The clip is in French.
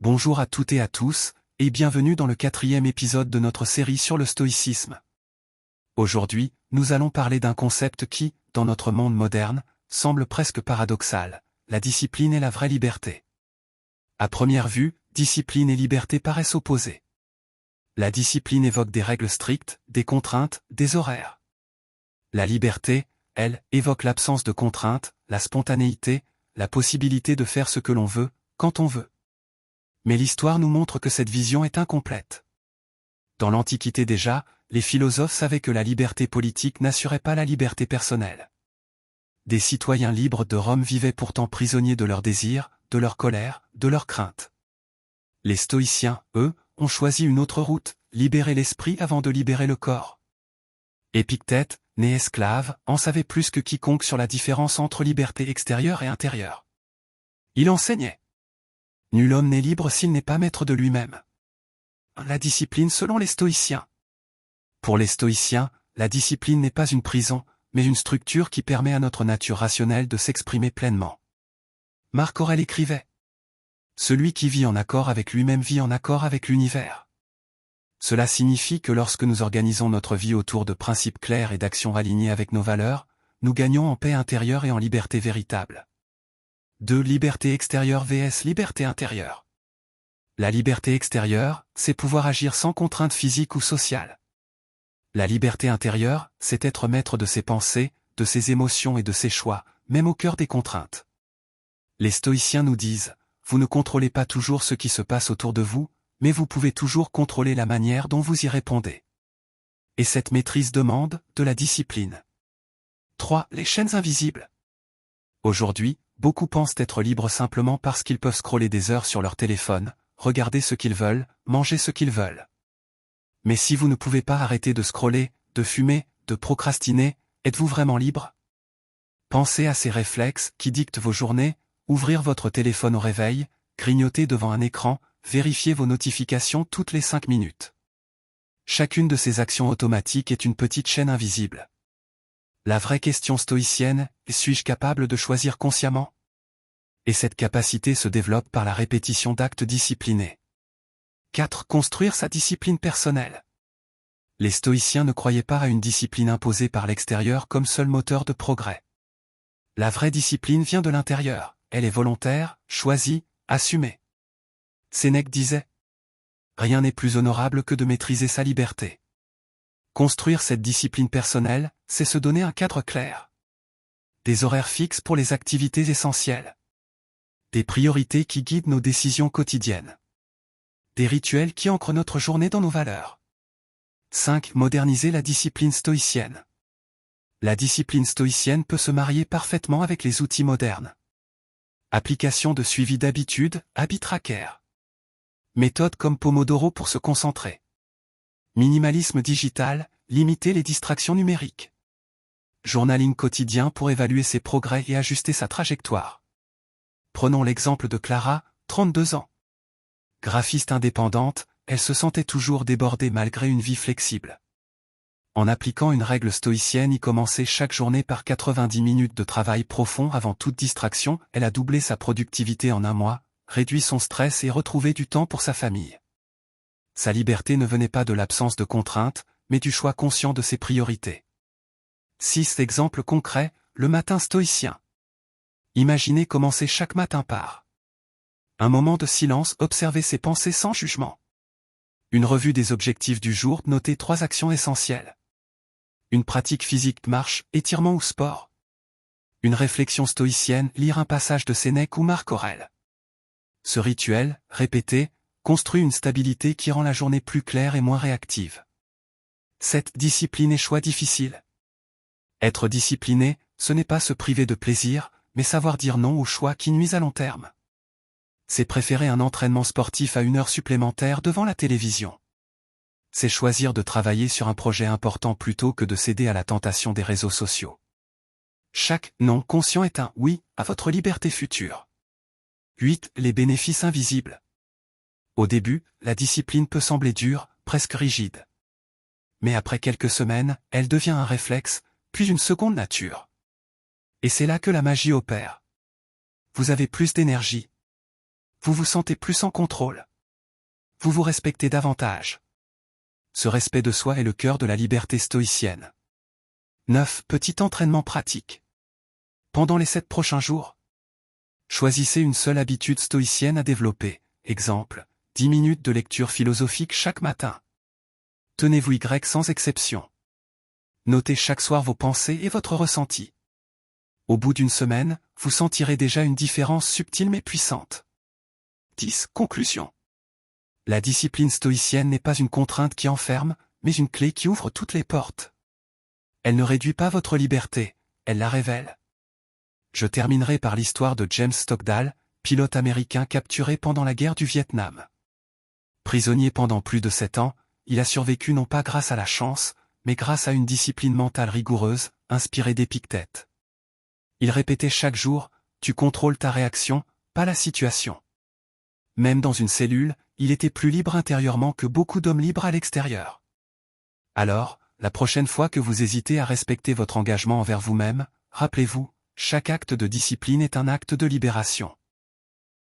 Bonjour à toutes et à tous, et bienvenue dans le 4e épisode de notre série sur le stoïcisme. Aujourd'hui, nous allons parler d'un concept qui, dans notre monde moderne, semble presque paradoxal, la discipline et la vraie liberté. À première vue, discipline et liberté paraissent opposées. La discipline évoque des règles strictes, des contraintes, des horaires. La liberté, elle, évoque l'absence de contraintes, la spontanéité, la possibilité de faire ce que l'on veut, quand on veut. Mais l'histoire nous montre que cette vision est incomplète. Dans l'Antiquité déjà, les philosophes savaient que la liberté politique n'assurait pas la liberté personnelle. Des citoyens libres de Rome vivaient pourtant prisonniers de leurs désirs, de leur colère, de leurs craintes. Les stoïciens, eux, ont choisi une autre route, libérer l'esprit avant de libérer le corps. Épictète, né esclave, en savait plus que quiconque sur la différence entre liberté extérieure et intérieure. Il enseignait: nul homme n'est libre s'il n'est pas maître de lui-même. La discipline selon les stoïciens. Pour les stoïciens, la discipline n'est pas une prison, mais une structure qui permet à notre nature rationnelle de s'exprimer pleinement. Marc Aurèle écrivait: celui qui vit en accord avec lui-même vit en accord avec l'univers. Cela signifie que lorsque nous organisons notre vie autour de principes clairs et d'actions alignées avec nos valeurs, nous gagnons en paix intérieure et en liberté véritable. 2. Liberté extérieure vs liberté intérieure. La liberté extérieure, c'est pouvoir agir sans contrainte physique ou sociale. La liberté intérieure, c'est être maître de ses pensées, de ses émotions et de ses choix, même au cœur des contraintes. Les stoïciens nous disent: vous ne contrôlez pas toujours ce qui se passe autour de vous, mais vous pouvez toujours contrôler la manière dont vous y répondez. Et cette maîtrise demande de la discipline. 3. Les chaînes invisibles. Aujourd'hui, beaucoup pensent être libres simplement parce qu'ils peuvent scroller des heures sur leur téléphone, regarder ce qu'ils veulent, manger ce qu'ils veulent. Mais si vous ne pouvez pas arrêter de scroller, de fumer, de procrastiner, êtes-vous vraiment libre? Pensez à ces réflexes qui dictent vos journées: ouvrir votre téléphone au réveil, grignoter devant un écran, vérifier vos notifications toutes les 5 minutes. Chacune de ces actions automatiques est une petite chaîne invisible. La vraie question stoïcienne est: suis-je capable de choisir consciemment? Et cette capacité se développe par la répétition d'actes disciplinés. 4. Construire sa discipline personnelle. Les stoïciens ne croyaient pas à une discipline imposée par l'extérieur comme seul moteur de progrès. La vraie discipline vient de l'intérieur, elle est volontaire, choisie, assumée. Sénèque disait: rien n'est plus honorable que de maîtriser sa liberté. Construire cette discipline personnelle, c'est se donner un cadre clair. Des horaires fixes pour les activités essentielles. Des priorités qui guident nos décisions quotidiennes. Des rituels qui ancrent notre journée dans nos valeurs. 5. Moderniser la discipline stoïcienne. La discipline stoïcienne peut se marier parfaitement avec les outils modernes. Application de suivi d'habitude, habit tracker. Méthode comme Pomodoro pour se concentrer. Minimalisme digital, limiter les distractions numériques. Journaling quotidien pour évaluer ses progrès et ajuster sa trajectoire. Prenons l'exemple de Clara, 32 ans. Graphiste indépendante, elle se sentait toujours débordée malgré une vie flexible. En appliquant une règle stoïcienne, y commencer chaque journée par 90 minutes de travail profond avant toute distraction, elle a doublé sa productivité en un mois, réduit son stress et retrouvé du temps pour sa famille. Sa liberté ne venait pas de l'absence de contraintes, mais du choix conscient de ses priorités. 6. Exemples concrets, le matin stoïcien. Imaginez commencer chaque matin par un moment de silence, observer ses pensées sans jugement. Une revue des objectifs du jour, noter 3 actions essentielles. Une pratique physique, marche, étirement ou sport. Une réflexion stoïcienne, lire un passage de Sénèque ou Marc Aurèle. Ce rituel, répété, construit une stabilité qui rend la journée plus claire et moins réactive. 7. Discipline et choix difficiles. Être discipliné, ce n'est pas se priver de plaisir, mais savoir dire non aux choix qui nuisent à long terme. C'est préférer un entraînement sportif à 1 heure supplémentaire devant la télévision. C'est choisir de travailler sur un projet important plutôt que de céder à la tentation des réseaux sociaux. Chaque non conscient est un oui à votre liberté future. 8. Les bénéfices invisibles. Au début, la discipline peut sembler dure, presque rigide. Mais après quelques semaines, elle devient un réflexe, puis une seconde nature. Et c'est là que la magie opère. Vous avez plus d'énergie. Vous vous sentez plus en contrôle. Vous vous respectez davantage. Ce respect de soi est le cœur de la liberté stoïcienne. 9. Petit entraînement pratique. Pendant les 7 prochains jours, choisissez une seule habitude stoïcienne à développer. Exemple, 10 minutes de lecture philosophique chaque matin. Tenez-vous sans exception. Notez chaque soir vos pensées et votre ressenti. Au bout d'une semaine, vous sentirez déjà une différence subtile mais puissante. 10. Conclusion. La discipline stoïcienne n'est pas une contrainte qui enferme, mais une clé qui ouvre toutes les portes. Elle ne réduit pas votre liberté, elle la révèle. Je terminerai par l'histoire de James Stockdale, pilote américain capturé pendant la guerre du Vietnam. Prisonnier pendant plus de 7 ans, il a survécu non pas grâce à la chance, mais grâce à une discipline mentale rigoureuse, inspirée d'Épictète. Il répétait chaque jour, « Tu contrôles ta réaction, pas la situation ». Même dans une cellule, il était plus libre intérieurement que beaucoup d'hommes libres à l'extérieur. Alors, la prochaine fois que vous hésitez à respecter votre engagement envers vous-même, rappelez-vous, chaque acte de discipline est un acte de libération.